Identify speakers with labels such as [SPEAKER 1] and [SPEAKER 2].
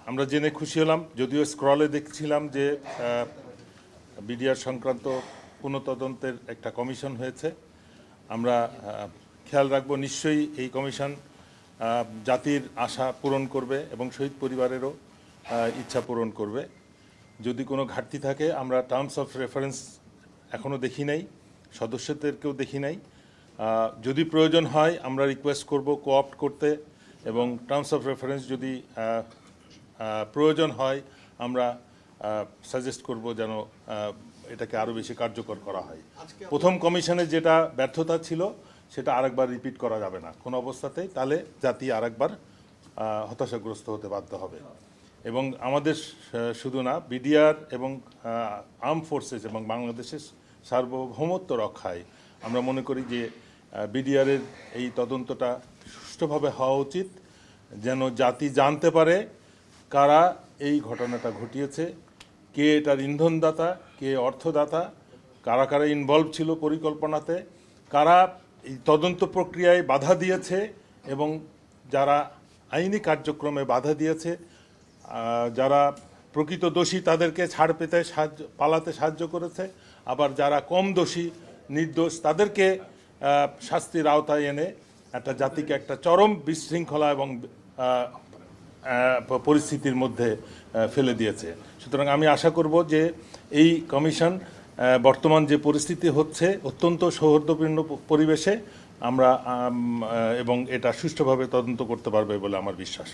[SPEAKER 1] আমরা জেনে খুশি হলাম, যদিও স্ক্রলে দেখছিলাম যে বিডিআর সংক্রান্ত পুনঃতদন্তের একটা কমিশন হয়েছে। আমরা খেয়াল রাখবো, নিশ্চয়ই এই কমিশন জাতির আশা পূরণ করবে এবং শহীদ পরিবারেরও ইচ্ছা পূরণ করবে। যদি কোনো ঘাটতি থাকে, আমরা টার্মস অফ রেফারেন্স এখনও দেখি নাই, সদস্যদেরকেও দেখি নাই। যদি প্রয়োজন হয় আমরা রিকোয়েস্ট করব কোঅপ্ট করতে, এবং টার্মস অফ রেফারেন্স যদি প্রয়োজন হয় আমরা সাজেস্ট করব যেন এটাকে আরও বেশি কার্যকর করা হয়। প্রথম কমিশনে যেটা ব্যর্থতা ছিল সেটা আরেকবার রিপিট করা যাবে না কোনো অবস্থাতেই, তাহলে জাতি আরেকবার হতাশাগ্রস্ত হতে বাধ্য হবে। এবং আমাদের শুধু না, বিডিআর এবং আর্ম ফোর্সেস এবং বাংলাদেশের সার্বভৌমত্ব রক্ষায় আমরা মনে করি যে বিডিআরের এই তদন্তটা সুষ্ঠুভাবে হওয়া উচিত, যেন জাতি জানতে পারে কারা এই ঘটনাটা ঘটিয়েছে, কে এটার ইন্ধনদাতা, কে অর্থদাতা, কারা কারা ইনভলভ ছিল পরিকল্পনাতে, কারা এই তদন্ত প্রক্রিয়ায় বাধা দিয়েছে এবং যারা আইনি কার্যক্রমে বাধা দিয়েছে, যারা প্রকৃত দোষী তাদেরকে ছাড় পেতে পালাতে সাহায্য করেছে, আবার যারা কম দোষী নির্দোষ তাদেরকে শাস্তির আওতায় এনে একটা জাতিকে একটা চরম বিশৃঙ্খলা এবং পরিস্থিতির মধ্যে ফেলে দিয়েছে। সুতরাং আমি আশা করব যে এই কমিশন বর্তমান যে পরিস্থিতি হচ্ছে অত্যন্ত সৌহার্দ্যপূর্ণ পরিবেশে আমরা এবং এটা সুষ্ঠুভাবে তদন্ত করতে পারবে বলে আমার বিশ্বাস।